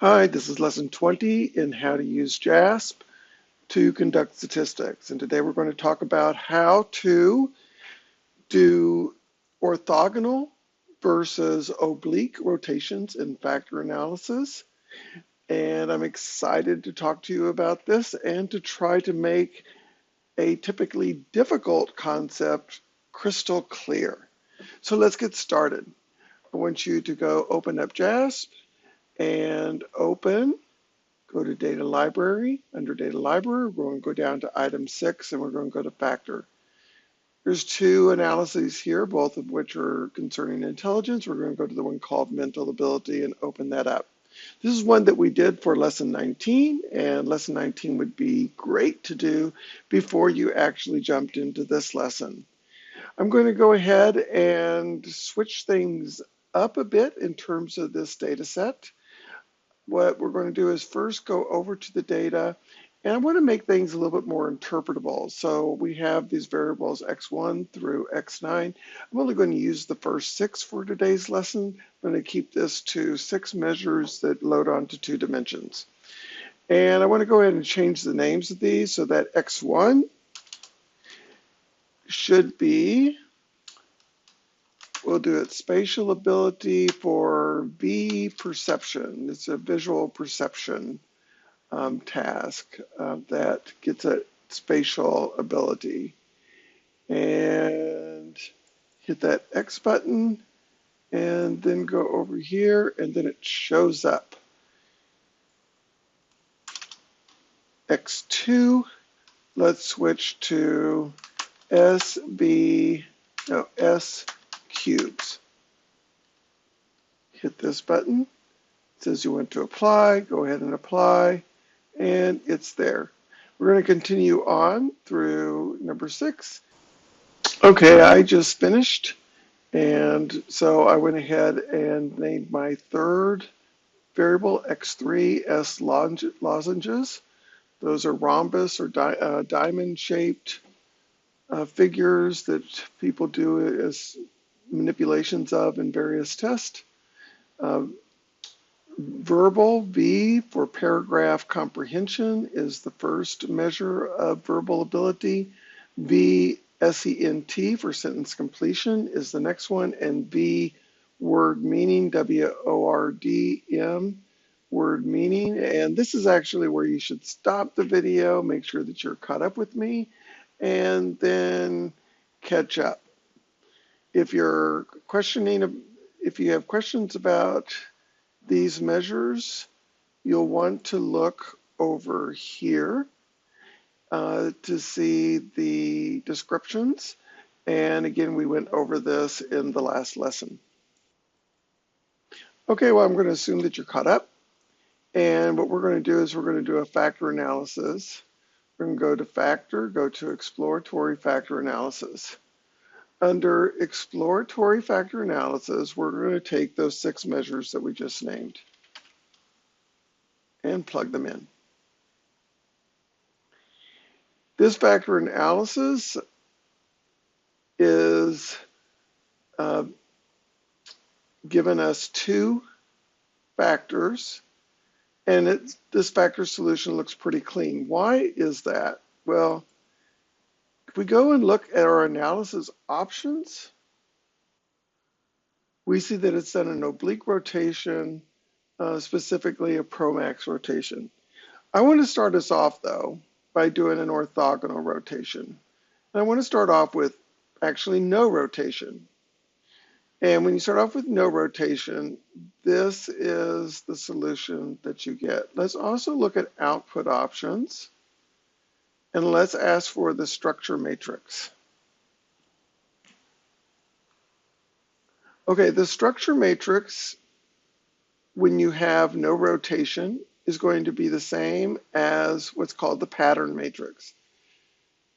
Hi, this is lesson 20 in how to use JASP to conduct statistics. And today we're going to talk about how to do orthogonal versus oblique rotations in factor analysis. And I'm excited to talk to you about this and to try to make a typically difficult concept crystal clear. So let's get started. I want you to go open up JASP and go to Data Library. Under Data Library, we're going to go down to Item 6, and we're going to go to Factor. There's two analyses here, both of which are concerning intelligence. We're going to go to the one called mental ability and open that up. This is one that we did for Lesson 19, and Lesson 19 would be great to do before you actually jumped into this lesson. I'm going to go ahead and switch things up a bit in terms of this data set. What we're going to do is first go over to the data, and I want to make things a little bit more interpretable. So we have these variables x1 through x9. I'm only going to use the first 6 for today's lesson. I'm going to keep this to 6 measures that load onto 2 dimensions. And I want to go ahead and change the names of these so that x1 should be, we'll do it spatial ability for V perception. It's a visual perception task that gets at spatial ability. And hit that X button and then go over here and then it shows up. X2, let's switch to S cubes. Hit this button. It says you want to apply, go ahead and apply, and it's there. We're going to continue on through number 6. Okay, I just finished, and so I went ahead and named my third variable x3 S lozenges. Those are rhombus or diamond-shaped figures that people do as manipulations of in various tests. Verbal, V for paragraph comprehension, is the first measure of verbal ability. V, SENT for sentence completion is the next one. And V, word meaning, WORDM, word meaning. And this is actually where you should stop the video, make sure that you're caught up with me, and then catch up. If you have questions about these measures, you'll want to look over here to see the descriptions. And again, we went over this in the last lesson. Okay, well, I'm going to assume that you're caught up. And what we're going to do is we're going to do a factor analysis. We're going to go to factor, go to exploratory factor analysis. Under exploratory factor analysis, we're going to take those 6 measures that we just named and plug them in. This factor analysis is given us 2 factors, and this factor solution looks pretty clean. Why is that? Well, if we go and look at our analysis options, we see that it's done an oblique rotation, specifically a promax rotation. I want to start us off, though, by doing an orthogonal rotation. And I want to start off with actually no rotation. And when you start off with no rotation, this is the solution that you get. Let's also look at output options. And let's ask for the structure matrix. Okay, the structure matrix, when you have no rotation, is going to be the same as what's called the pattern matrix.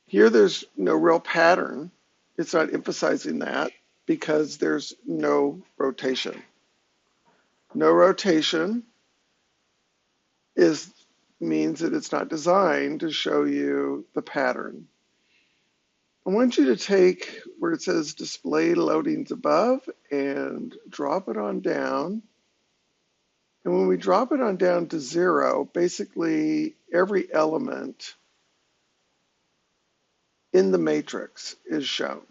Here there's no real pattern. It's not emphasizing that because there's no rotation. No rotation means that it's not designed to show you the pattern. I want you to take where it says display loadings above and drop it on down And when we drop it on down to 0, basically every element in the matrix is shown.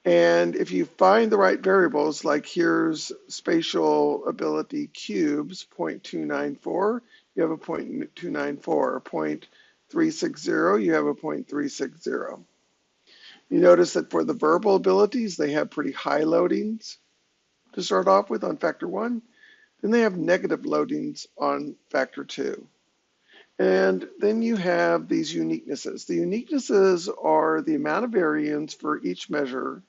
And if you find the right variables, like here's spatial ability cubes, 0.294, you have a 0.294, 0.360, you have a 0.360. You notice that for the verbal abilities, they have pretty high loadings to start off with on factor 1. Then they have negative loadings on factor 2. And then you have these uniquenesses. The uniquenesses are the amount of variance for each measure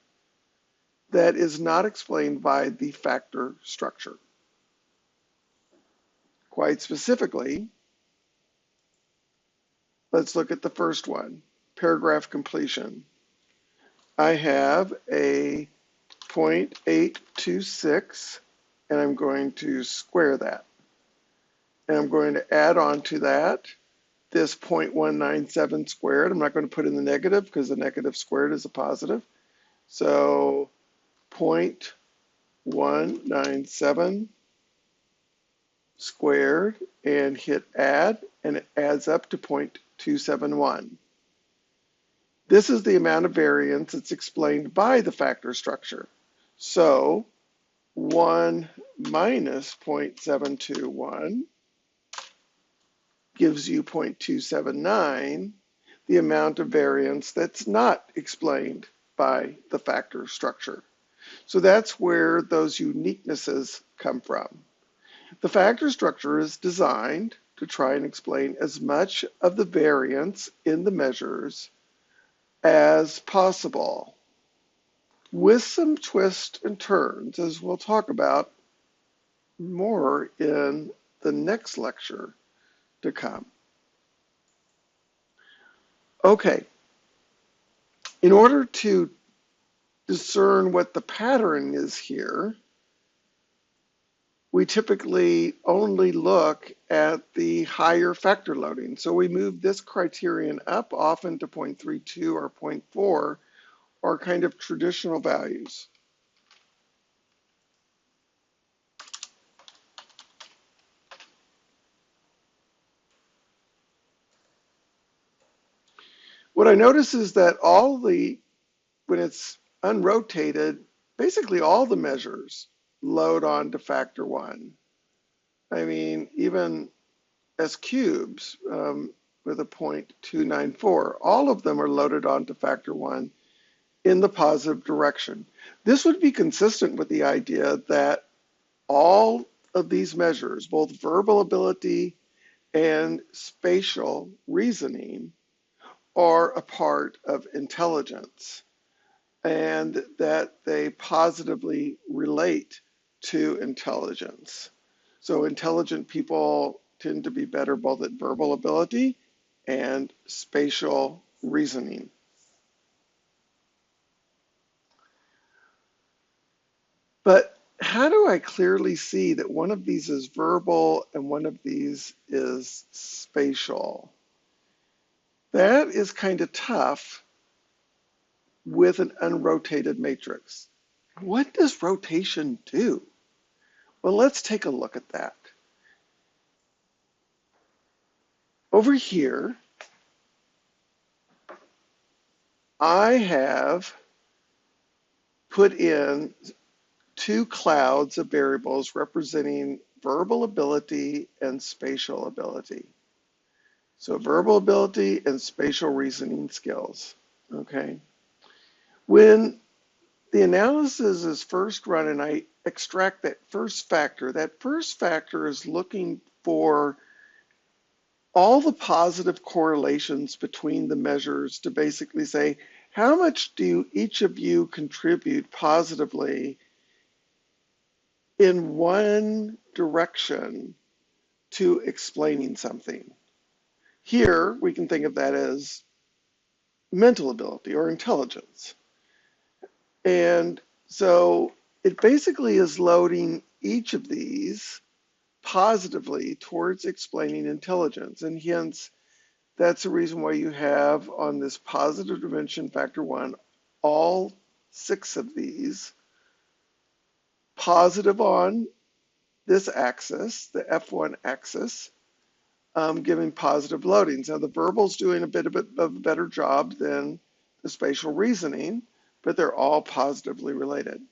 that is not explained by the factor structure. Quite specifically, let's look at the first one, paragraph completion. I have a 0.826, and I'm going to square that. And I'm going to add on to that this 0.197 squared. I'm not going to put in the negative because the negative squared is a positive. So 0.197 squared and hit add, and it adds up to 0.271. This is the amount of variance that's explained by the factor structure. So 1 minus 0.721 gives you 0.279, the amount of variance that's not explained by the factor structure. So that's where those uniquenesses come from. The factor structure is designed to try and explain as much of the variance in the measures as possible, with some twists and turns, as we'll talk about more in the next lecture to come. Okay, in order to discern what the pattern is here, we typically only look at the higher factor loading. So we move this criterion up often to 0.32 or 0.4, or kind of traditional values. What I notice is that when it's unrotated, basically all the measures load on to factor 1. I mean, even as cubes with a 0.294, all of them are loaded onto factor 1 in the positive direction. This would be consistent with the idea that all of these measures, both verbal ability and spatial reasoning, are a part of intelligence, and that they positively relate to intelligence. So intelligent people tend to be better both at verbal ability and spatial reasoning. But how do I clearly see that one of these is verbal and one of these is spatial? That is kind of tough with an unrotated matrix. What does rotation do? Well, let's take a look at that. Over here, I have put in two clouds of variables representing verbal ability and spatial ability. So verbal ability and spatial reasoning skills, okay? When the analysis is first run and I extract that first factor is looking for all the positive correlations between the measures to basically say, how much do each of you contribute positively in one direction to explaining something? Here, we can think of that as mental ability or intelligence. And so it basically is loading each of these positively towards explaining intelligence. And hence, that's the reason why you have on this positive dimension factor 1, all 6 of these positive on this axis, the F1 axis, giving positive loadings. Now the verbal's doing a bit of a better job than the spatial reasoning, but they're all positively related.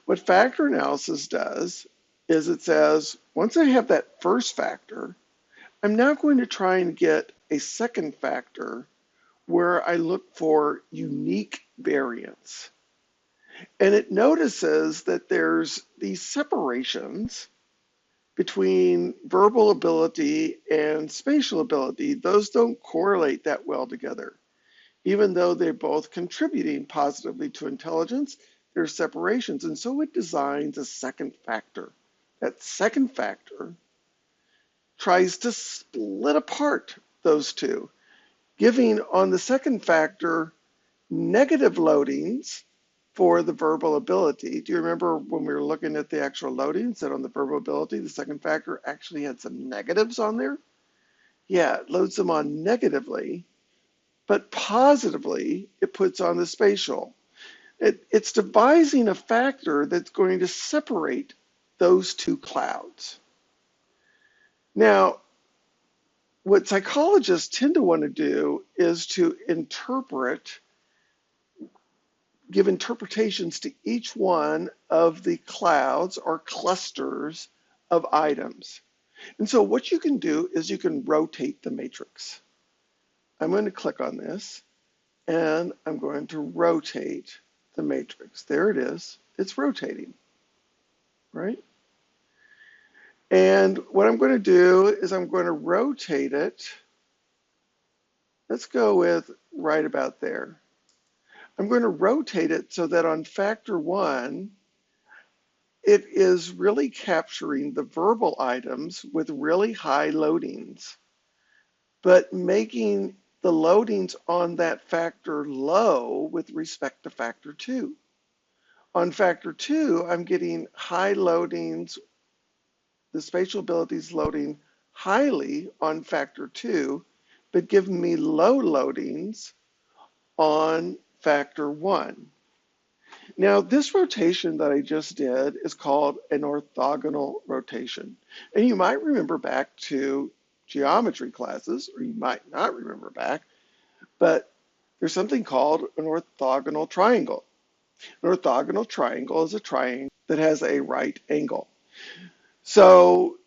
What factor analysis does is it says, once I have that first factor, I'm now going to try and get a second factor where I look for unique variance. And it notices that there's these separations between verbal ability and spatial ability. Those don't correlate that well together. Even though they're both contributing positively to intelligence, there's separations. And so it designs a second factor. That second factor tries to split apart those two, giving on the second factor negative loadings for the verbal ability. Do you remember when we were looking at the actual loadings that on the verbal ability, the second factor actually had some negatives on there? Yeah, it loads them on negatively, but positively it puts on the spatial. It's devising a factor that's going to separate those two clouds. Now, what psychologists tend to want to do is to give interpretations to each one of the clouds or clusters of items. And so what you can do is you can rotate the matrix. I'm going to click on this and I'm going to rotate the matrix. There it is. It's rotating, right? And what I'm going to do is I'm going to rotate it. Let's go with right about there. I'm going to rotate it so that on factor 1, it is really capturing the verbal items with really high loadings, but making the loadings on that factor low with respect to factor 2. On factor 2, I'm getting high loadings, the spatial abilities loading highly on factor 2, but giving me low loadings on factor 1. Now, this rotation that I just did is called an orthogonal rotation. And you might remember back to geometry classes, or you might not remember back, but there's something called an orthogonal triangle. An orthogonal triangle is a triangle that has a right angle. So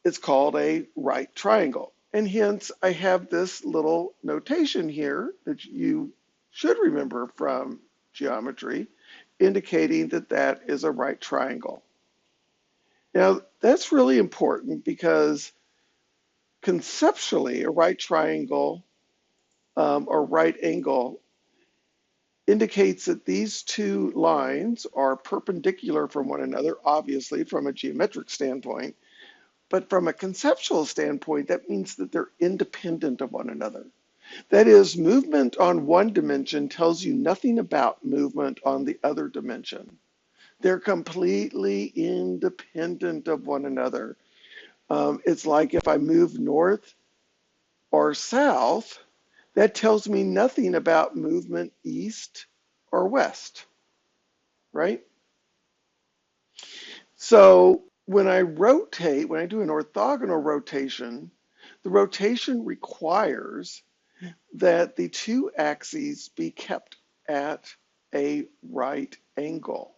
it's called a right triangle. And hence, I have this little notation here that you should remember from geometry, indicating that that is a right triangle. Now, that's really important because conceptually, a right triangle or right angle indicates that these two lines are perpendicular from one another, obviously from a geometric standpoint, but from a conceptual standpoint, that means that they're independent of one another. That is, movement on one dimension tells you nothing about movement on the other dimension. They're completely independent of one another. It's like if I move north or south, that tells me nothing about movement east or west, right? So when I rotate, when I do an orthogonal rotation, the rotation requires that the two axes be kept at a right angle.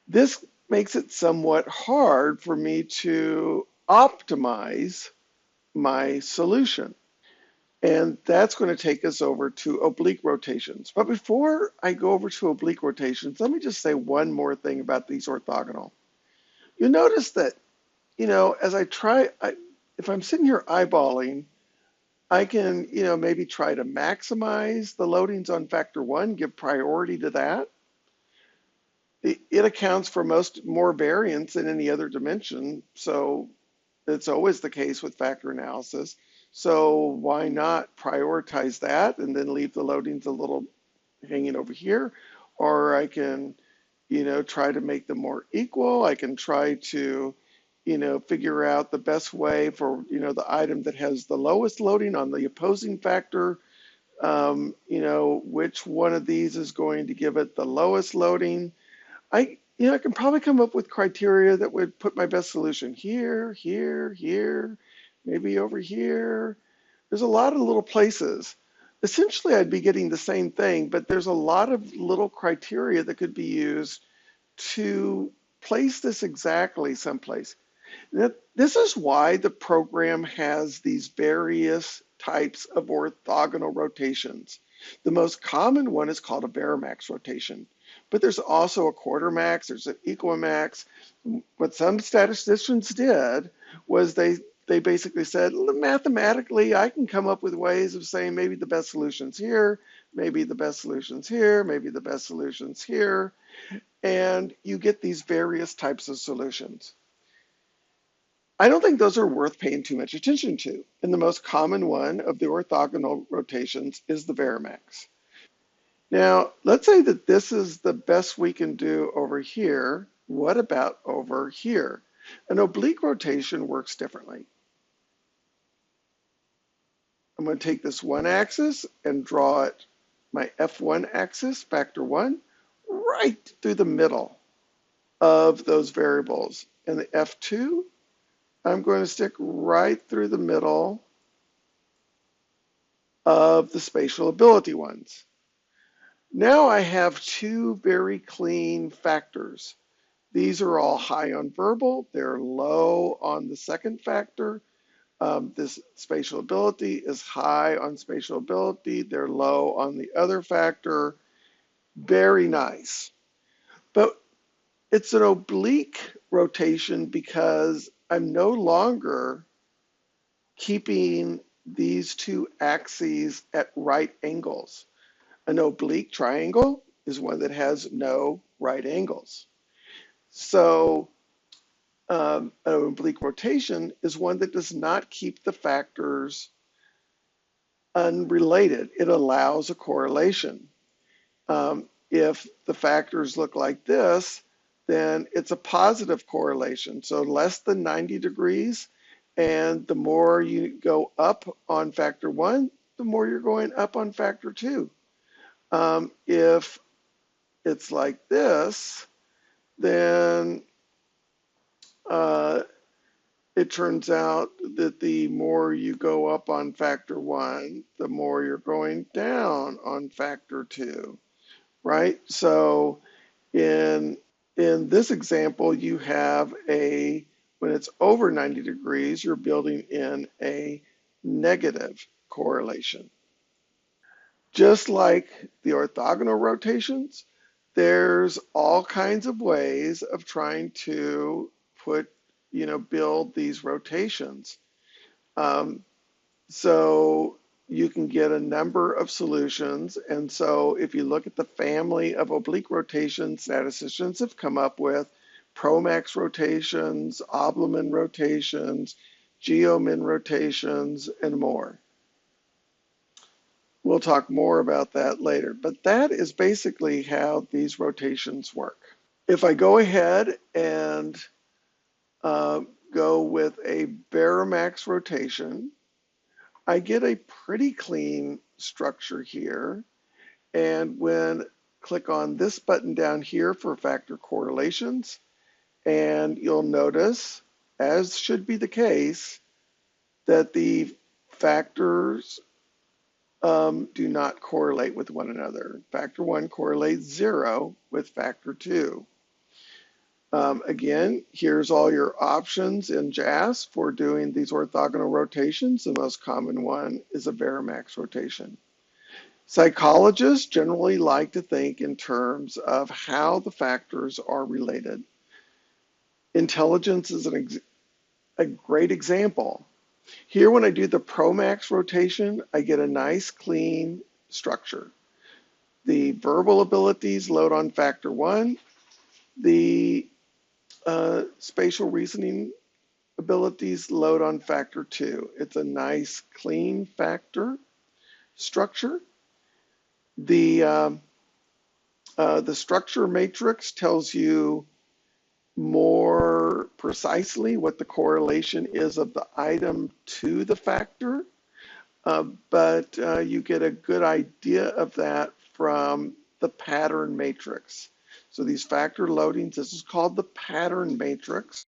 This makes it somewhat hard for me to optimize my solution. And that's going to take us over to oblique rotations. But before I go over to oblique rotations, let me just say one more thing about these orthogonal. You'll notice that, as I try, if I'm sitting here eyeballing, I can, maybe try to maximize the loadings on factor 1, give priority to that. It accounts for more variance than any other dimension, so it's always the case with factor analysis. So why not prioritize that and then leave the loadings a little hanging over here? Or I can, try to make them more equal. I can try to, figure out the best way for, the item that has the lowest loading on the opposing factor, which one of these is going to give it the lowest loading. I can probably come up with criteria that would put my best solution here, here, here, maybe over here. There's a lot of little places. Essentially, I'd be getting the same thing, but there's a lot of little criteria that could be used to place this exactly someplace. This is why the program has these various types of orthogonal rotations. The most common one is called a varimax rotation, but there's also a quarter max, there's an equimax. What some statisticians did was they basically said, mathematically, I can come up with ways of saying maybe the best solution's here, maybe the best solution's here, maybe the best solution's here, and you get these various types of solutions. I don't think those are worth paying too much attention to. And the most common one of the orthogonal rotations is the varimax. Now, let's say that this is the best we can do over here. What about over here? An oblique rotation works differently. I'm going to take this one axis and draw it, my F1 axis, factor 1, right through the middle of those variables. And the F2, I'm going to stick right through the middle of the spatial ability ones. Now I have two very clean factors. These are all high on verbal, they're low on the second factor. This spatial ability is high on spatial ability, they're low on the other factor. Very nice. But it's an oblique rotation because I'm no longer keeping these two axes at right angles. An oblique triangle is one that has no right angles. So an oblique rotation is one that does not keep the factors unrelated. It allows a correlation. If the factors look like this, then it's a positive correlation. So less than 90 degrees, and the more you go up on factor 1, the more you're going up on factor 2. If it's like this, then it turns out that the more you go up on factor 1, the more you're going down on factor 2, right? So in this example, you have when it's over 90 degrees, you're building in a negative correlation. Just like the orthogonal rotations, there's all kinds of ways of trying to build these rotations. So you can get a number of solutions. And so if you look at the family of oblique rotations, statisticians have come up with promax rotations, oblimin rotations, geomin rotations, and more. We'll talk more about that later, but that is basically how these rotations work. If I go ahead and go with a varimax rotation, I get a pretty clean structure here. And when click on this button down here for factor correlations, and you'll notice, as should be the case, that the factors do not correlate with one another. Factor 1 correlates 0 with factor 2. Again, here's all your options in JASP for doing these orthogonal rotations. The most common one is a varimax rotation. Psychologists generally like to think in terms of how the factors are related. Intelligence is a great example. Here, when I do the promax rotation, I get a nice, clean structure. The verbal abilities load on factor 1. The spatial reasoning abilities load on factor 2. It's a nice, clean factor structure. The structure matrix tells you more precisely what the correlation is of the item to the factor, but you get a good idea of that from the pattern matrix. So these factor loadings, this is called the pattern matrix.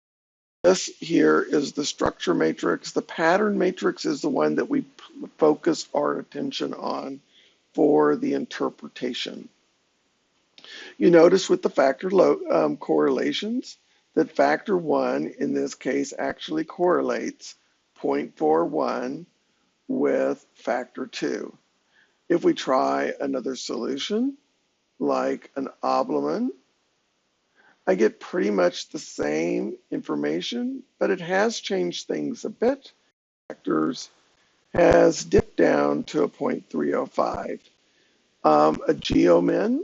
This here is the structure matrix. The pattern matrix is the one that we focus our attention on for the interpretation. You notice with the factor correlations that factor 1 in this case actually correlates 0.41 with factor 2. If we try another solution, like an oblimin, I get pretty much the same information, but it has changed things a bit. Factors has dipped down to a 0.305. A geomin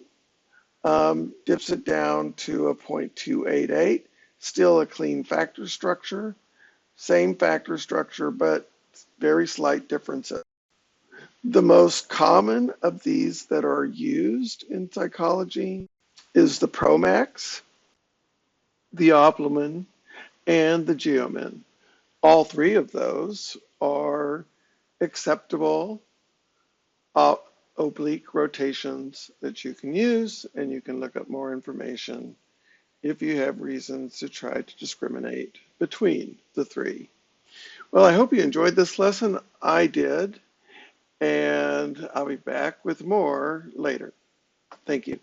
dips it down to a 0.288. Still a clean factor structure, same factor structure, but very slight differences. The most common of these that are used in psychology is the promax, the oblimin, and the geomin. All three of those are acceptable oblique rotations that you can use, and you can look up more information if you have reasons to try to discriminate between the three. Well, I hope you enjoyed this lesson. I did, and I'll be back with more later. Thank you.